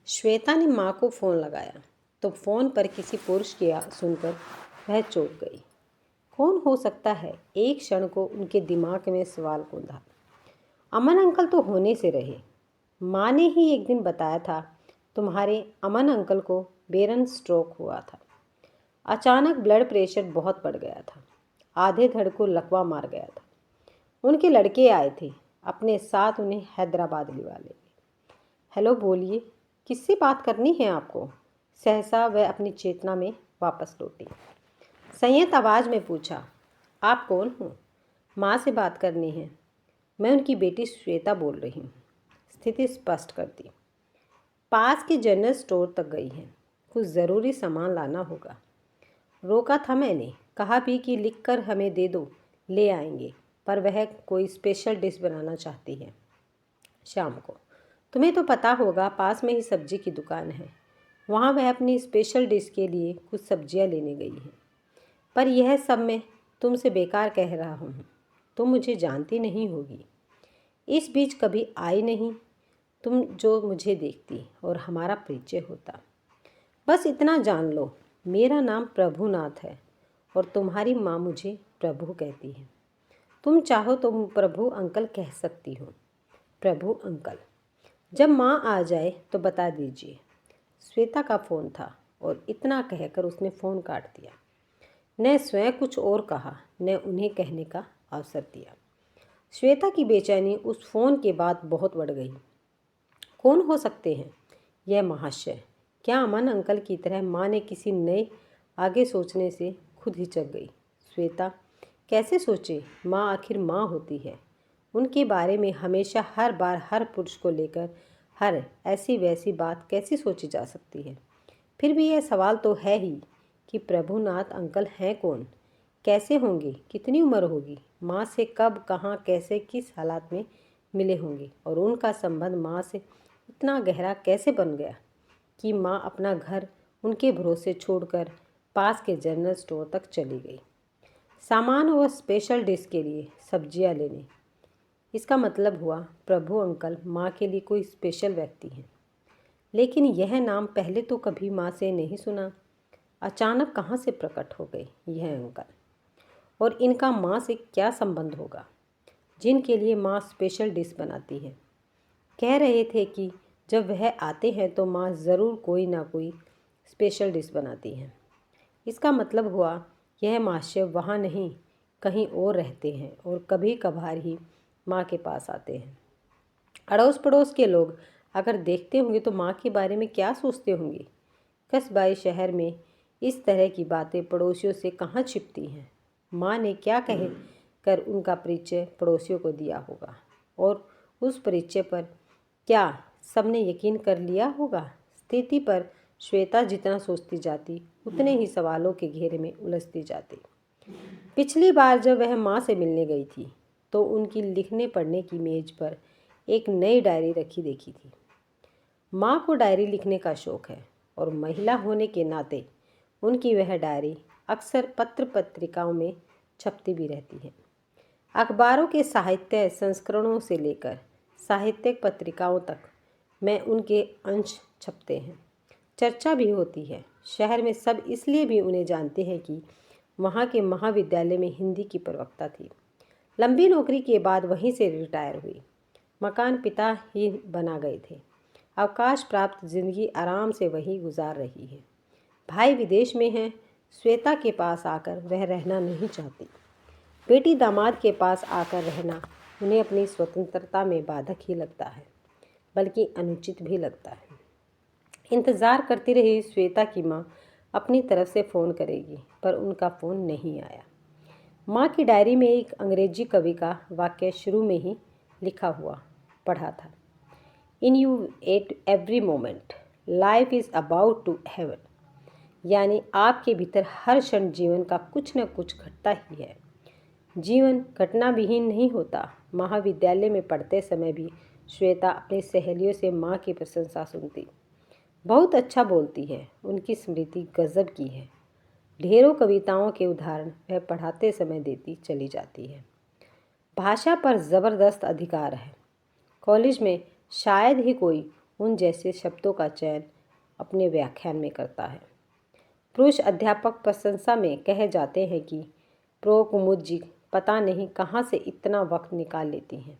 श्वेता ने माँ को फ़ोन लगाया तो फ़ोन पर किसी पुरुष की आवाज़ सुनकर वह चौंक गई। कौन हो सकता है? एक क्षण को उनके दिमाग में सवाल कूदा। अमन अंकल तो होने से रहे। माँ ने ही एक दिन बताया था तुम्हारे अमन अंकल को बेरन स्ट्रोक हुआ था। अचानक ब्लड प्रेशर बहुत बढ़ गया था। आधे धड़ को लकवा मार गया था। उनके लड़के आए थे, अपने साथ उन्हें हैदराबाद लिवा ले। हेलो, बोलिए, किससे बात करनी है आपको? सहसा वह अपनी चेतना में वापस लौटी। संयत आवाज़ में पूछा, आप कौन हो? माँ से बात करनी है। मैं उनकी बेटी श्वेता बोल रही हूँ। स्थिति स्पष्ट कर दी। पास के जनरल स्टोर तक गई है, कुछ ज़रूरी सामान लाना होगा। रोका था मैंने, कहा भी कि लिख कर हमें दे दो, ले आएंगे, पर वह कोई स्पेशल डिश बनाना चाहती है शाम को। तुम्हें तो पता होगा, पास में ही सब्जी की दुकान है। वहाँ वह अपनी स्पेशल डिश के लिए कुछ सब्जियाँ लेने गई है। पर यह सब मैं तुमसे बेकार कह रहा हूँ, तुम मुझे जानती नहीं होगी। इस बीच कभी आई नहीं तुम जो मुझे देखती और हमारा परिचय होता। बस इतना जान लो, मेरा नाम प्रभुनाथ है और तुम्हारी माँ मुझे प्रभु कहती है। तुम चाहो तो प्रभु अंकल कह सकती हो। प्रभु अंकल। जब माँ आ जाए तो बता दीजिए। श्वेता का फ़ोन था और इतना कहकर उसने फ़ोन काट दिया। न स्वयं कुछ और कहा, न उन्हें कहने का अवसर दिया। श्वेता की बेचैनी उस फ़ोन के बाद बहुत बढ़ गई। कौन हो सकते हैं यह महाशय? क्या अमन अंकल की तरह माँ ने किसी नए आगे सोचने से खुद हिचक गई। श्वेता कैसे सोचे? माँ आखिर माँ होती है। उनके बारे में हमेशा हर बार हर पुरुष को लेकर हर ऐसी वैसी बात कैसी सोची जा सकती है? फिर भी यह सवाल तो है ही कि प्रभुनाथ अंकल हैं कौन? कैसे होंगे? कितनी उम्र होगी? माँ से कब, कहाँ, कैसे, किस हालात में मिले होंगे? और उनका संबंध माँ से इतना गहरा कैसे बन गया कि माँ अपना घर उनके भरोसे छोड़कर पास के जनरल स्टोर तक चली गई, सामान और स्पेशल डिश के लिए सब्जियां लेने। इसका मतलब हुआ प्रभु अंकल माँ के लिए कोई स्पेशल व्यक्ति हैं। लेकिन यह नाम पहले तो कभी माँ से नहीं सुना। अचानक कहाँ से प्रकट हो गए यह अंकल? और इनका माँ से क्या संबंध होगा जिनके लिए माँ स्पेशल डिश बनाती है? कह रहे थे कि जब वह आते हैं तो माँ ज़रूर कोई ना कोई स्पेशल डिश बनाती हैं। इसका मतलब हुआ यह महाशय वहाँ नहीं, कहीं और रहते हैं और कभी कभार ही माँ के पास आते हैं। अड़ोस पड़ोस के लोग अगर देखते होंगे तो माँ के बारे में क्या सोचते होंगे? कस्बाई शहर में इस तरह की बातें पड़ोसियों से कहाँ छिपती हैं? माँ ने क्या कह कर उनका परिचय पड़ोसियों को दिया होगा और उस परिचय पर क्या सबने यकीन कर लिया होगा? स्थिति पर श्वेता जितना सोचती जाती उतने ही सवालों के घेरे में उलझती जाती। पिछली बार जब वह माँ से मिलने गई थी तो उनकी लिखने पढ़ने की मेज पर एक नई डायरी रखी देखी थी। माँ को डायरी लिखने का शौक है और महिला होने के नाते उनकी वह डायरी अक्सर पत्र पत्रिकाओं में छपती भी रहती है। अखबारों के साहित्य संस्करणों से लेकर साहित्यिक पत्रिकाओं तक में उनके अंश छपते हैं। चर्चा भी होती है। शहर में सब इसलिए भी उन्हें जानते हैं कि वहाँ के महाविद्यालय में हिंदी की प्रवक्ता थी। लंबी नौकरी के बाद वहीं से रिटायर हुई। मकान पिता ही बना गए थे। अवकाश प्राप्त जिंदगी आराम से वहीं गुजार रही है। भाई विदेश में हैं। श्वेता के पास आकर वह रहना नहीं चाहती। बेटी दामाद के पास आकर रहना उन्हें अपनी स्वतंत्रता में बाधक ही लगता है, बल्कि अनुचित भी लगता है। इंतज़ार करती रही श्वेता की माँ अपनी तरफ से फ़ोन करेगी, पर उनका फ़ोन नहीं आया। माँ की डायरी में एक अंग्रेजी कवि का वाक्य शुरू में ही लिखा हुआ पढ़ा था। In you at every moment life is about to heaven. यानी आपके भीतर हर क्षण जीवन का कुछ न कुछ घटता ही है। जीवन घटना विहीन नहीं होता। महाविद्यालय में पढ़ते समय भी श्वेता अपनी सहेलियों से माँ की प्रशंसा सुनती। बहुत अच्छा बोलती है, उनकी स्मृति गजब की है। ढेरों कविताओं के उदाहरण वह पढ़ाते समय देती चली जाती है। भाषा पर ज़बरदस्त अधिकार है। कॉलेज में शायद ही कोई उन जैसे शब्दों का चयन अपने व्याख्यान में करता है। पुरुष अध्यापक प्रशंसा में कह जाते हैं कि प्रो कुमुद जी पता नहीं कहाँ से इतना वक्त निकाल लेती हैं।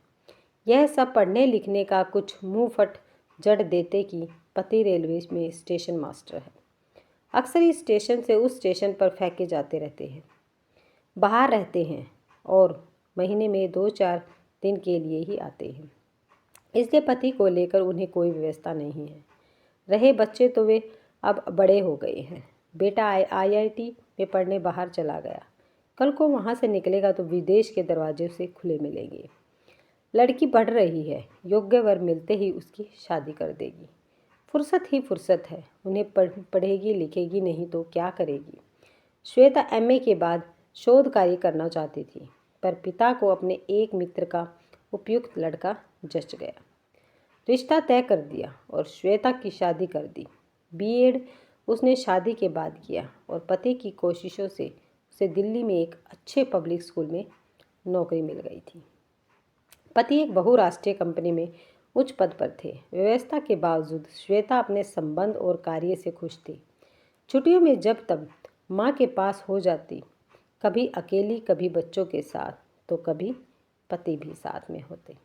यह सब पढ़ने लिखने का कुछ मुंह फट जड़ देते कि पति रेलवे में स्टेशन मास्टर है। अक्सर इस स्टेशन से उस स्टेशन पर फेंके जाते रहते हैं, बाहर रहते हैं और महीने में 2-4 दिन के लिए ही आते हैं। इसलिए पति को लेकर उन्हें कोई व्यवस्था नहीं है। रहे बच्चे तो वे अब बड़े हो गए हैं। बेटा IIT में पढ़ने बाहर चला गया। कल को वहाँ से निकलेगा तो विदेश के दरवाजे से खुले मिलेंगे। लड़की पढ़ रही है, योग्य वर मिलते ही उसकी शादी कर देगी। फुर्सत ही फुर्सत है। उन्हें पढ़ेगी लिखेगी नहीं तो क्या करेगी। श्वेता MA के बाद शोध कार्य करना चाहती थी, पर पिता को अपने एक मित्र का उपयुक्त लड़का जच गया। रिश्ता तय कर दिया और श्वेता की शादी कर दी। B.Ed उसने शादी के बाद किया और पति की कोशिशों से उसे दिल्ली में एक अच्छे पब्लिक स्कूल में नौकरी मिल गई थी। पति एक बहुराष्ट्रीय कंपनी में उच्च पद पर थे। व्यवस्था के बावजूद श्वेता अपने संबंध और कार्य से खुश थी। छुट्टियों में जब तब माँ के पास हो जाती, कभी अकेली कभी बच्चों के साथ तो कभी पति भी साथ में होते।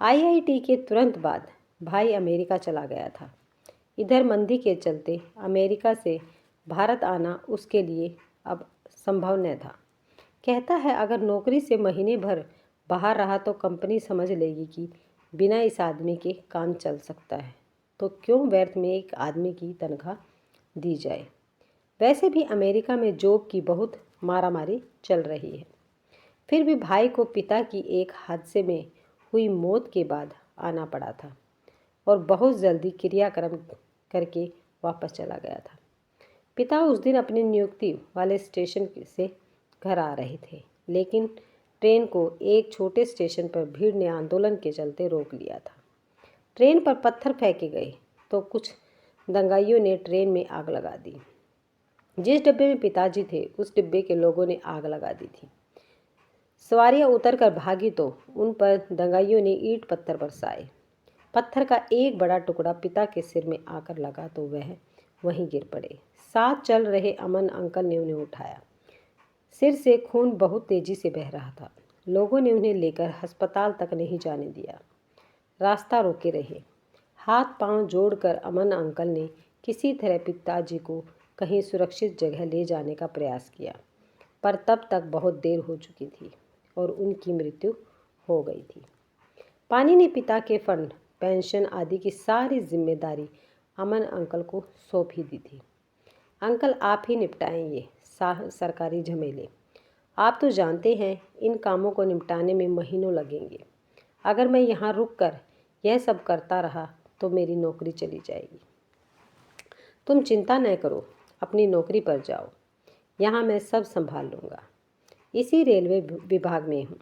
IIT के तुरंत बाद भाई अमेरिका चला गया था। इधर मंदी के चलते अमेरिका से भारत आना उसके लिए अब संभव न था। कहता है अगर नौकरी से महीने भर बाहर रहा तो कंपनी समझ लेगी कि बिना इस आदमी के काम चल सकता है, तो क्यों व्यर्थ में एक आदमी की तनख्वाह दी जाए। वैसे भी अमेरिका में जॉब की बहुत मारामारी चल रही है। फिर भी भाई को पिता की एक हादसे में हुई मौत के बाद आना पड़ा था और बहुत जल्दी क्रियाक्रम करके वापस चला गया था। पिता उस दिन अपनी नियुक्ति वाले स्टेशन से घर आ रहे थे, लेकिन ट्रेन को एक छोटे स्टेशन पर भीड़ ने आंदोलन के चलते रोक लिया था। ट्रेन पर पत्थर फेंके गए तो कुछ दंगाइयों ने ट्रेन में आग लगा दी। जिस डिब्बे में पिताजी थे उस डिब्बे के लोगों ने आग लगा दी थी। सवारियां उतरकर भागी तो उन पर दंगाइयों ने ईंट पत्थर बरसाए। पत्थर का एक बड़ा टुकड़ा पिता के सिर में आकर लगा तो वह वहीं गिर पड़े। साथ चल रहे अमन अंकल ने उन्हें उठाया। सिर से खून बहुत तेजी से बह रहा था। लोगों ने उन्हें लेकर अस्पताल तक नहीं जाने दिया, रास्ता रोके रहे। हाथ पांव जोड़कर अमन अंकल ने किसी तरह पिताजी को कहीं सुरक्षित जगह ले जाने का प्रयास किया, पर तब तक बहुत देर हो चुकी थी और उनकी मृत्यु हो गई थी। पानी ने पिता के फंड, पेंशन आदि की सारी जिम्मेदारी अमन अंकल को सौंप ही दी थी। अंकल आप ही निपटाएं ये सरकारी झमेले। आप तो जानते हैं इन कामों को निपटाने में महीनों लगेंगे। अगर मैं यहाँ रुककर यह सब करता रहा तो मेरी नौकरी चली जाएगी। तुम चिंता न करो, अपनी नौकरी पर जाओ, यहाँ मैं सब संभाल लूँगा। इसी रेलवे विभाग में हूँ,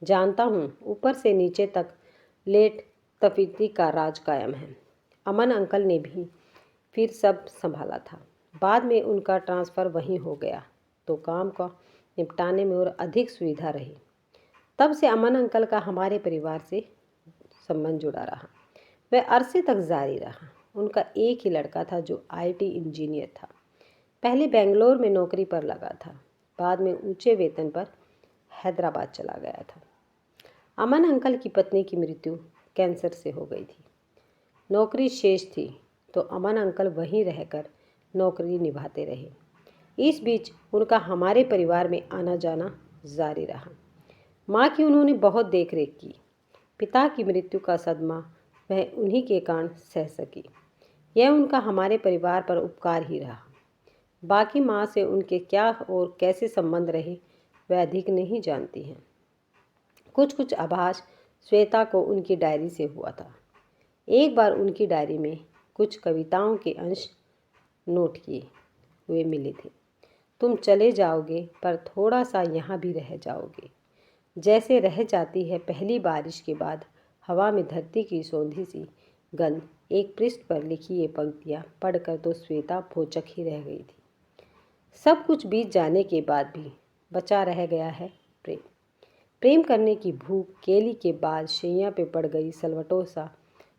जानता हूँ ऊपर से नीचे तक लेट तफीती का राज कायम है। अमन अंकल ने भी फिर सब संभाला था। बाद में उनका ट्रांसफ़र वहीं हो गया तो काम का निपटाने में और अधिक सुविधा रही। तब से अमन अंकल का हमारे परिवार से संबंध जुड़ा रहा। वह अरसे तक जारी रहा। उनका एक ही लड़का था जो IT इंजीनियर था। पहले बेंगलोर में नौकरी पर लगा था, बाद में ऊंचे वेतन पर हैदराबाद चला गया था। अमन अंकल की पत्नी की मृत्यु कैंसर से हो गई थी। नौकरी शेष थी तो अमन अंकल वहीं रहकर नौकरी निभाते रहे। इस बीच उनका हमारे परिवार में आना जाना जारी रहा। माँ की उन्होंने बहुत देखरेख की। पिता की मृत्यु का सदमा वह उन्हीं के कारण सह सकी। यह उनका हमारे परिवार पर उपकार ही रहा। बाकी माँ से उनके क्या और कैसे संबंध रहे वह अधिक नहीं जानती हैं। कुछ कुछ आभास श्वेता को उनकी डायरी से हुआ था। एक बार उनकी डायरी में कुछ कविताओं के अंश नोट किए हुए मिले थे। तुम चले जाओगे पर थोड़ा सा यहाँ भी रह जाओगे, जैसे रह जाती है पहली बारिश के बाद हवा में धरती की सौंधी सी गंध। एक पृष्ठ पर लिखी ये पंक्तियाँ पढ़कर तो श्वेता भौचक ही रह गई थी। सब कुछ बीत जाने के बाद भी बचा रह गया है प्रेम। प्रेम करने की भूख केली के बाद शैया पे पड़ गई सलवटों सा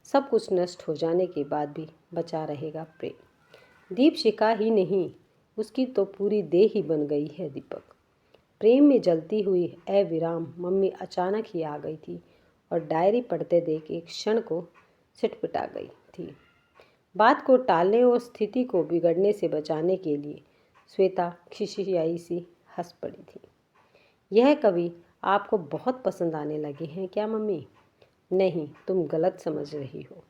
सब कुछ नष्ट हो जाने के बाद भी बचा रहेगा प्रेम। दीपशिखा ही नहीं, उसकी तो पूरी देह ही बन गई है दीपक। प्रेम में जलती हुई अविराम मम्मी अचानक ही आ गई थी और डायरी पढ़ते देख एक क्षण को सिटपिटा गई थी। बात को टालने और स्थिति को बिगड़ने से बचाने के लिए श्वेता खिसियाई सी हंस पड़ी थी। यह कवि आपको बहुत पसंद आने लगे हैं क्या मम्मी? नहीं, तुम गलत समझ रही हो।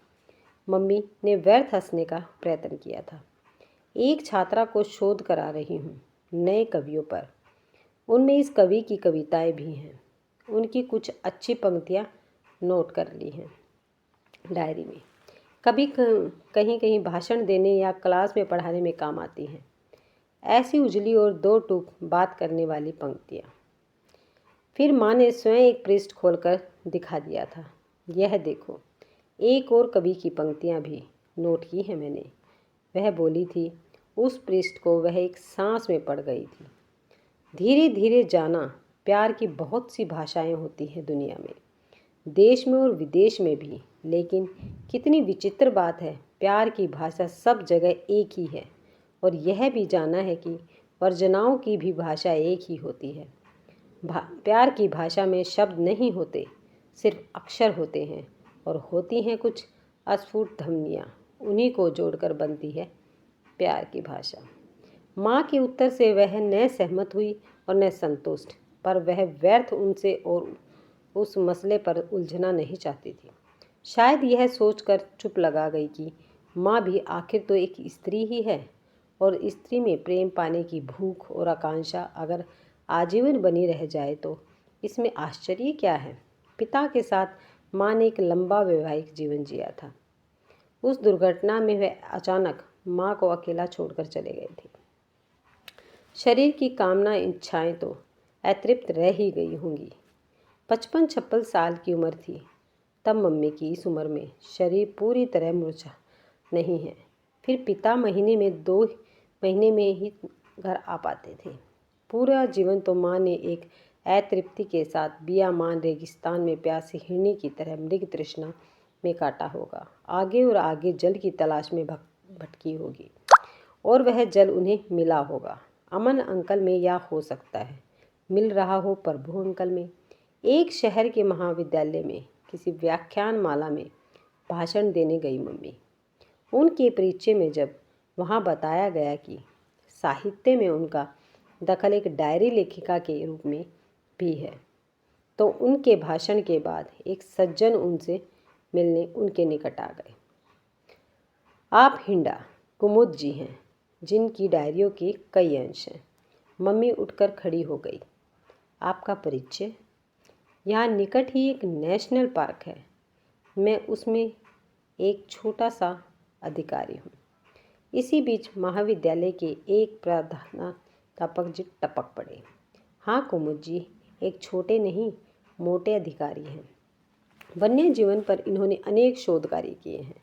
मम्मी ने व्यर्थ हंसने का प्रयत्न किया था। एक छात्रा को शोध करा रही हूँ नए कवियों पर। उनमें इस कवि की कविताएं भी हैं। उनकी कुछ अच्छी पंक्तियाँ नोट कर ली हैं डायरी में। कभी कहीं कहीं भाषण देने या क्लास में पढ़ाने में काम आती हैं। ऐसी उजली और दो टूक बात करने वाली पंक्तियाँ। फिर माँ ने स्वयं एक पृष्ठ खोलकर दिखा दिया था। यह देखो, एक और कवि की पंक्तियाँ भी नोट की है मैंने। वह बोली थी। उस पृष्ठ को वह एक सांस में पड़ गई थी। धीरे धीरे जाना, प्यार की बहुत सी भाषाएं होती हैं दुनिया में, देश में और विदेश में भी। लेकिन कितनी विचित्र बात है, प्यार की भाषा सब जगह एक ही है। और यह भी जाना है कि वर्जनाओं की भी भाषा एक ही होती है। प्यार की भाषा में शब्द नहीं होते, सिर्फ अक्षर होते हैं और होती हैं कुछ अस्फुट ध्वनियाँ। उन्हीं को जोड़कर बनती है प्यार की भाषा। माँ के उत्तर से वह न सहमत हुई और न संतुष्ट, पर वह व्यर्थ उनसे और उस मसले पर उलझना नहीं चाहती थी। शायद यह सोचकर चुप लगा गई कि माँ भी आखिर तो एक स्त्री ही है और स्त्री में प्रेम पाने की भूख और आकांक्षा अगर आजीवन बनी रह जाए तो इसमें आश्चर्य क्या है। पिता के साथ माँ ने एक लंबा वैवाहिक जीवन जिया था। उस दुर्घटना में वह अचानक माँ को अकेला छोड़कर चले गए थे। शरीर की कामना इच्छाएं तो अतृप्त रह ही गई होंगी। 55-56 साल की उम्र थी तब मम्मी की। इस उम्र में शरीर पूरी तरह मुरझा नहीं है। फिर पिता महीने में 2 महीने में ही घर आ पाते थे। पूरा जीवन तो माँ ने एक अतृप्ति के साथ बियामान रेगिस्तान में प्यासी हिरनी की तरह मृग तृष्णा में काटा होगा। आगे और आगे जल की तलाश में भटकी होगी और वह जल उन्हें मिला होगा। अमन अंकल में या हो सकता है मिल रहा हो प्रभु अंकल में। एक शहर के महाविद्यालय में किसी व्याख्यान माला में भाषण देने गई मम्मी। उनके परिचय में जब वहाँ बताया गया कि साहित्य में उनका दखल एक डायरी लेखिका के रूप में भी है, तो उनके भाषण के बाद एक सज्जन उनसे मिलने उनके निकट आ गए। आप हिंडा कुमुद जी हैं, जिनकी डायरियों के कई अंश हैं। मम्मी उठकर खड़ी हो गई। आपका परिचय? यहाँ निकट ही एक नेशनल पार्क है। मैं उसमें एक छोटा सा अधिकारी हूँ। इसी बीच महाविद्यालय के एक प्राध्यापक जी टपक पड़े। हाँ कुमुद जी, एक छोटे नहीं मोटे अधिकारी हैं। वन्य जीवन पर इन्होंने अनेक शोध कार्य किए हैं।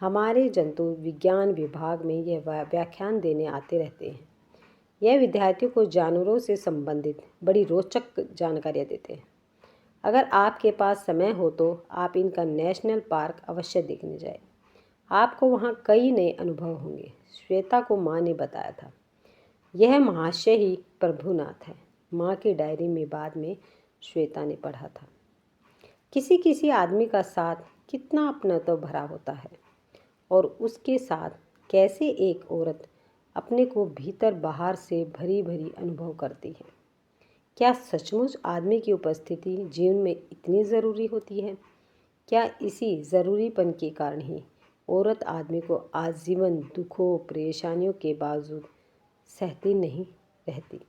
हमारे जंतु विज्ञान विभाग में यह व्याख्यान देने आते रहते हैं। यह विद्यार्थियों को जानवरों से संबंधित बड़ी रोचक जानकारियाँ देते हैं। अगर आपके पास समय हो तो आप इनका नेशनल पार्क अवश्य देखने जाए। आपको वहाँ कई नए अनुभव होंगे। श्वेता को माँ ने बताया था। यह महाशय ही प्रभुनाथ है। माँ की डायरी में बाद में श्वेता ने पढ़ा था। किसी किसी आदमी का साथ कितना अपनत्व भरा होता है और उसके साथ कैसे एक औरत अपने को भीतर बाहर से भरी भरी अनुभव करती है। क्या सचमुच आदमी की उपस्थिति जीवन में इतनी ज़रूरी होती है? क्या इसी ज़रूरीपन के कारण ही औरत आदमी को आजीवन दुखों परेशानियों के बावजूद सहती नहीं रहती?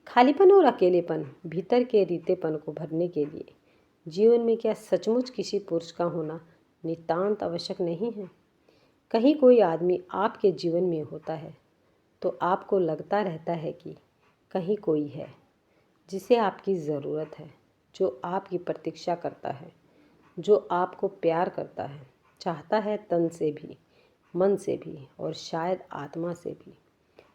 खालीपन और अकेलेपन, भीतर के रीतेपन को भरने के लिए जीवन में क्या सचमुच किसी पुरुष का होना नितांत आवश्यक नहीं है? कहीं कोई आदमी आपके जीवन में होता है तो आपको लगता रहता है कि कहीं कोई है जिसे आपकी ज़रूरत है, जो आपकी प्रतीक्षा करता है, जो आपको प्यार करता है, चाहता है तन से भी, मन से भी और शायद आत्मा से भी।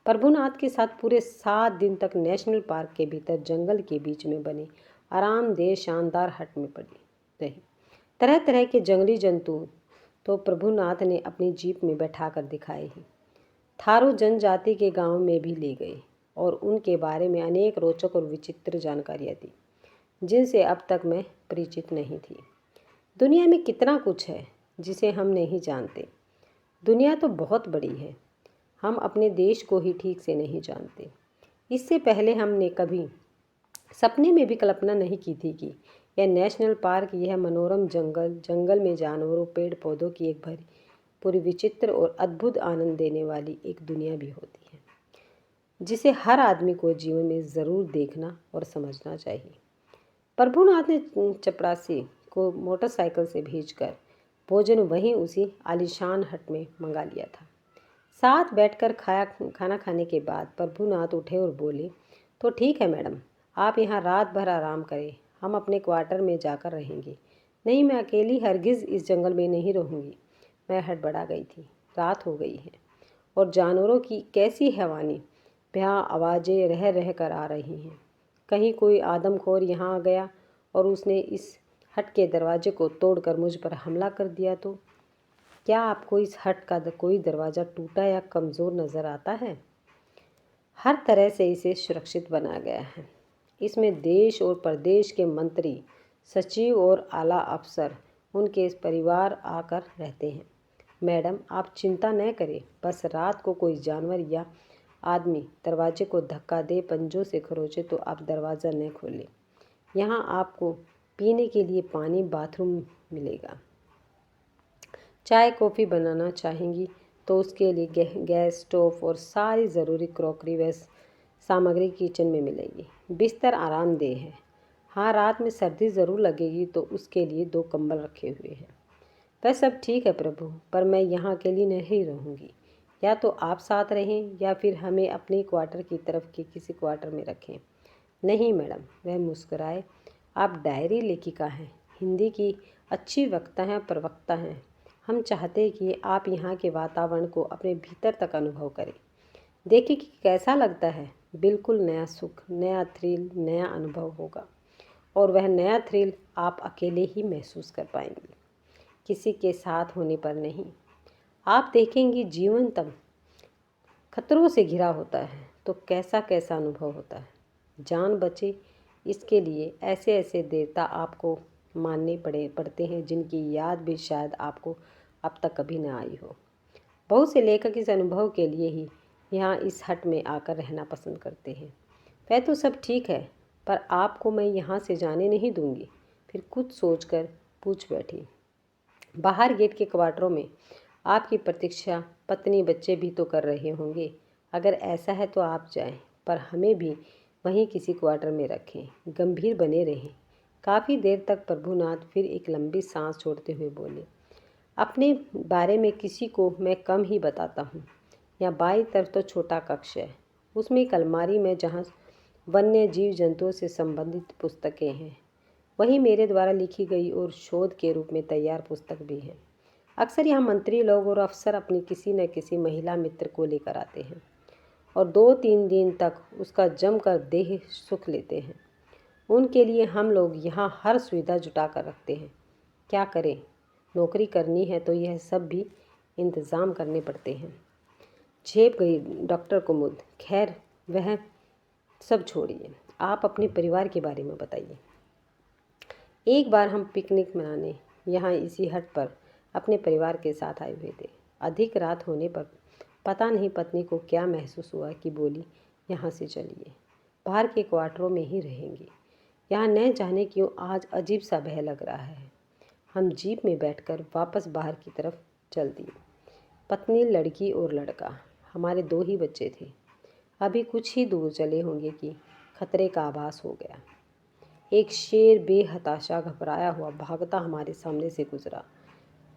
प्रभुनाथ के साथ पूरे 7 दिन तक नेशनल पार्क के भीतर जंगल के बीच में बने आरामदेह शानदार हट में पड़ी रही। तरह तरह के जंगली जंतु तो प्रभुनाथ ने अपनी जीप में बैठा कर दिखाए ही। थारू जनजाति के गांव में भी ले गए और उनके बारे में अनेक रोचक और विचित्र जानकारियाँ दी जिनसे अब तक मैं परिचित नहीं थी। दुनिया में कितना कुछ है जिसे हम नहीं जानते। दुनिया तो बहुत बड़ी है, हम अपने देश को ही ठीक से नहीं जानते। इससे पहले हमने कभी सपने में भी कल्पना नहीं की थी कि यह नेशनल पार्क, यह मनोरम जंगल में जानवरों, पेड़ पौधों की एक भरी पूरी विचित्र और अद्भुत आनंद देने वाली एक दुनिया भी होती है, जिसे हर आदमी को जीवन में ज़रूर देखना और समझना चाहिए। प्रभुनाथ ने चपरासी को मोटरसाइकिल से भेजकर भोजन वहीं उसी आलीशान हट में मंगा लिया था। साथ बैठकर खाना खाने के बाद प्रभुनाथ उठे और बोले, तो ठीक है मैडम, आप यहाँ रात भर आराम करें, हम अपने क्वार्टर में जाकर रहेंगे। नहीं, मैं अकेली हरगिज़ इस जंगल में नहीं रहूँगी। मैं हड़बड़ा गई थी। रात हो गई है और जानवरों की कैसी हैवानी भयां आवाज़ें रह रह कर आ रही हैं। कहीं कोई आदमखोर यहाँ आ गया और उसने इस हट के दरवाजे को तोड़कर मुझ पर हमला कर दिया तो? क्या आपको इस हट का कोई दरवाज़ा टूटा या कमज़ोर नज़र आता है? हर तरह से इसे सुरक्षित बनाया गया है। इसमें देश और प्रदेश के मंत्री, सचिव और आला अफसर, उनके परिवार आकर रहते हैं। मैडम, आप चिंता न करें, बस रात को कोई जानवर या आदमी दरवाजे को धक्का दे, पंजों से खरोचे तो आप दरवाज़ा न खोलें। यहाँ आपको पीने के लिए पानी, बाथरूम मिलेगा। चाय कॉफ़ी बनाना चाहेंगी तो उसके लिए गैस स्टोव और सारी ज़रूरी क्रॉकरी व सामग्री किचन में मिलेगी। बिस्तर आरामदेह है। हाँ, रात में सर्दी ज़रूर लगेगी तो उसके लिए 2 कंबल रखे हुए हैं। वह सब ठीक है प्रभु, पर मैं यहाँ अकेली नहीं रहूँगी। या तो आप साथ रहें या फिर हमें अपने क्वार्टर की तरफ के किसी क्वार्टर में रखें। नहीं मैडम, वह मुस्कुराए, आप डायरी लेखिका हैं, हिंदी की अच्छी वक्ता हैं, प्रवक्ता हैं। हम चाहते हैं कि आप यहाँ के वातावरण को अपने भीतर तक अनुभव करें। देखिए कि कैसा लगता है। बिल्कुल नया सुख, नया थ्रिल, नया अनुभव होगा। और वह नया थ्रिल आप अकेले ही महसूस कर पाएंगे, किसी के साथ होने पर नहीं। आप देखेंगी जीवन तब खतरों से घिरा होता है तो कैसा कैसा अनुभव होता है। जान बचे इसके लिए ऐसे ऐसे देवता आपको मानने पड़ते हैं जिनकी याद भी शायद आपको अब तक कभी न आई हो। बहुत से लेखक इस अनुभव के लिए ही यहाँ इस हट में आकर रहना पसंद करते हैं। वह तो सब ठीक है, पर आपको मैं यहाँ से जाने नहीं दूँगी। फिर कुछ सोचकर पूछ बैठी, बाहर गेट के क्वार्टरों में आपकी प्रतीक्षा पत्नी बच्चे भी तो कर रहे होंगे। अगर ऐसा है तो आप जाएं, पर हमें भी वहीं किसी क्वार्टर में रखें। गंभीर बने रहें। काफ़ी देर तक प्रभुनाथ फिर एक लंबी सांस छोड़ते हुए बोले, अपने बारे में किसी को मैं कम ही बताता हूँ। या बाईं तरफ तो छोटा कक्ष है, उसमें एक अलमारी में जहाँ वन्य जीव जंतुओं से संबंधित पुस्तकें हैं। वहीं मेरे द्वारा लिखी गई और शोध के रूप में तैयार पुस्तक भी है। अक्सर यहाँ मंत्री लोग और अफसर अपनी किसी न किसी महिला मित्र को लेकर आते हैं और 2-3 दिन तक उसका जमकर देह सुख लेते हैं। उनके लिए हम लोग यहाँ हर सुविधा जुटा कर रखते हैं। क्या करें, नौकरी करनी है तो यह सब भी इंतज़ाम करने पड़ते हैं। झेप गई डॉक्टर कुमुद। खैर, वह सब छोड़िए, आप अपने परिवार के बारे में बताइए। एक बार हम पिकनिक मनाने यहाँ इसी हट पर अपने परिवार के साथ आए हुए थे। अधिक रात होने पर पता नहीं पत्नी को क्या महसूस हुआ कि बोली, यहाँ से चलिए, बाहर के क्वार्टरों में ही रहेंगे। यहाँ न जाने क्यों आज अजीब सा भय लग रहा है। हम जीप में बैठकर वापस बाहर की तरफ चल दिए। पत्नी, लड़की और लड़का, हमारे 2 ही बच्चे थे। अभी कुछ ही दूर चले होंगे कि खतरे का आभास हो गया। एक शेर बेहताशा घबराया हुआ भागता हमारे सामने से गुजरा।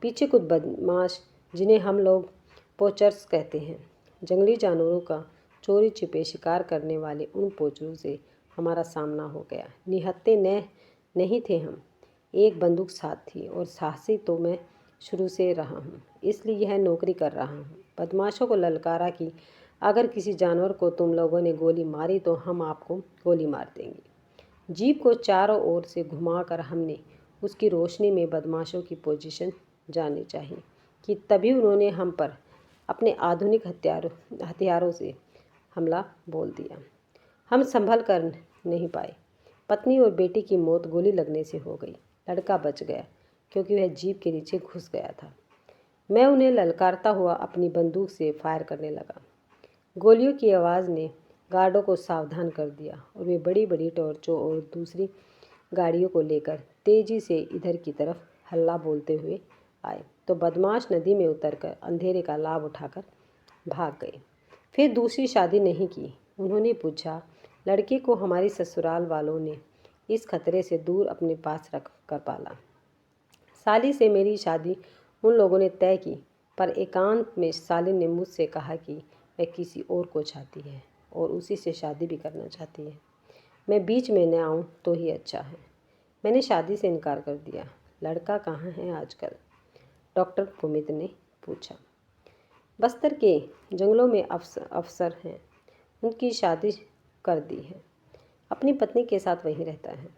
पीछे कुछ बदमाश, जिन्हें हम लोग पोचर्स कहते हैं, जंगली जानवरों का चोरी छिपे शिकार करने वाले उन पोचरों से हमारा सामना हो गया। निहत्थे नहीं थे हम। एक बंदूक साथ थी और साहसी तो मैं शुरू से रहा हूँ, इसलिए यह नौकरी कर रहा हूँ। बदमाशों को ललकारा कि अगर किसी जानवर को तुम लोगों ने गोली मारी तो हम आपको गोली मार देंगे। जीप को चारों ओर से घुमाकर हमने उसकी रोशनी में बदमाशों की पोजीशन जाननी चाहिए कि तभी उन्होंने हम पर अपने आधुनिक हथियारों से हमला बोल दिया। हम संभल कर नहीं पाए। पत्नी और बेटी की मौत गोली लगने से हो गई। लड़का बच गया क्योंकि वह जीप के नीचे घुस गया था। मैं उन्हें ललकारता हुआ अपनी बंदूक से फायर करने लगा। गोलियों की आवाज़ ने गार्डों को सावधान कर दिया और वे बड़ी बड़ी टॉर्चों और दूसरी गाड़ियों को लेकर तेज़ी से इधर की तरफ हल्ला बोलते हुए आए तो बदमाश नदी में उतरकर अंधेरे का लाभ उठाकर भाग गए। फिर दूसरी शादी नहीं की। उन्होंने पूछा, लड़के को हमारी ससुराल वालों ने इस खतरे से दूर अपने पास रख कर पाला। साली से मेरी शादी उन लोगों ने तय की, पर एकांत में साली ने मुझसे कहा कि वह किसी और को चाहती है और उसी से शादी भी करना चाहती है। मैं बीच में न आऊँ तो ही अच्छा है। मैंने शादी से इनकार कर दिया। लड़का कहाँ है आजकल? डॉक्टर पुमित ने पूछा। बस्तर के जंगलों में अफसर हैं। उनकी शादी कर दी है। अपनी पत्नी के साथ वहीं रहता है।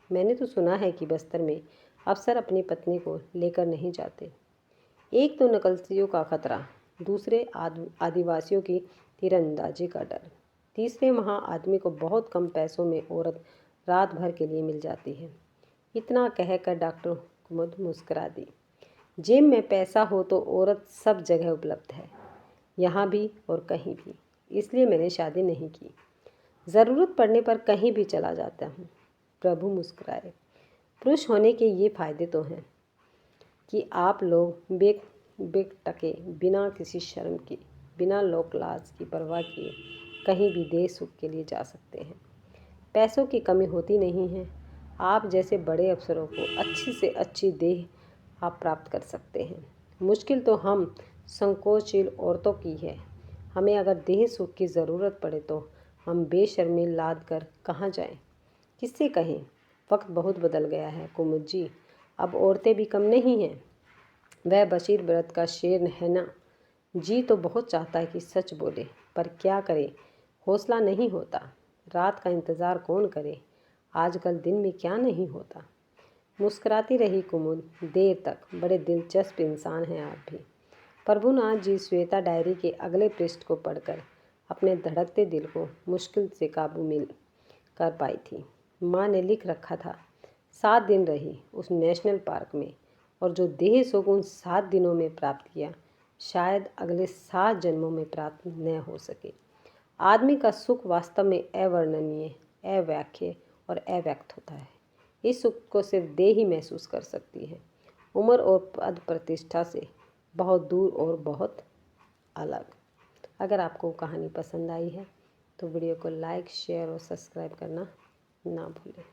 मैंने तो सुना है कि बस्तर में अफसर अपनी पत्नी को लेकर नहीं जाते। एक तो नकलचियों का खतरा, दूसरे आदिवासियों की तीरंदाजी का डर, तीसरे वहाँ आदमी को बहुत कम पैसों में औरत रात भर के लिए मिल जाती है। इतना कहकर डॉक्टर कुमुद मुस्कुरा दी। जेब में पैसा हो तो औरत सब जगह उपलब्ध है, यहाँ भी और कहीं भी। इसलिए मैंने शादी नहीं की। ज़रूरत पड़ने पर कहीं भी चला जाता हूँ। प्रभु मुस्कुराए। पुरुष होने के ये फायदे तो हैं कि आप लोग बेटके बिना किसी शर्म के, बिना लोक लाज की परवाह किए कहीं भी देश सुख के लिए जा सकते हैं। पैसों की कमी होती नहीं है। आप जैसे बड़े अफसरों को अच्छी से अच्छी देह आप प्राप्त कर सकते हैं। मुश्किल तो हम संकोचशील औरतों की है। हमें अगर देह सुख की ज़रूरत पड़े तो हम बेशर्मी लाद कर कहाँ जाएं? किससे कहें? वक्त बहुत बदल गया है कुमुद जी। अब औरतें भी कम नहीं हैं। वह बशीर व्रत का शेर है ना। जी तो बहुत चाहता है कि सच बोले, पर क्या करे, हौसला नहीं होता। रात का इंतज़ार कौन करे? आजकल दिन में क्या नहीं होता। मुस्कुराती रही कुमुद देर तक। बड़े दिलचस्प इंसान हैं आप भी। प्रभुनाथ जी श्वेता डायरी के अगले पृष्ठ को पढ़कर अपने धड़कते दिल को मुश्किल से काबू में कर पाई थी। माँ ने लिख रखा था, 7 दिन रही उस नेशनल पार्क में, और जो देह सुख उन 7 दिनों में प्राप्त किया, शायद अगले 7 जन्मों में प्राप्त न हो सके। आदमी का सुख वास्तव में अवर्णनीय, अव्याख्या और अव्यक्त होता है। इस सुख को सिर्फ देह ही महसूस कर सकती है, उम्र और पद प्रतिष्ठा से बहुत दूर और बहुत अलग। अगर आपको कहानी पसंद आई है तो वीडियो को लाइक, शेयर और सब्सक्राइब करना ना भूलें।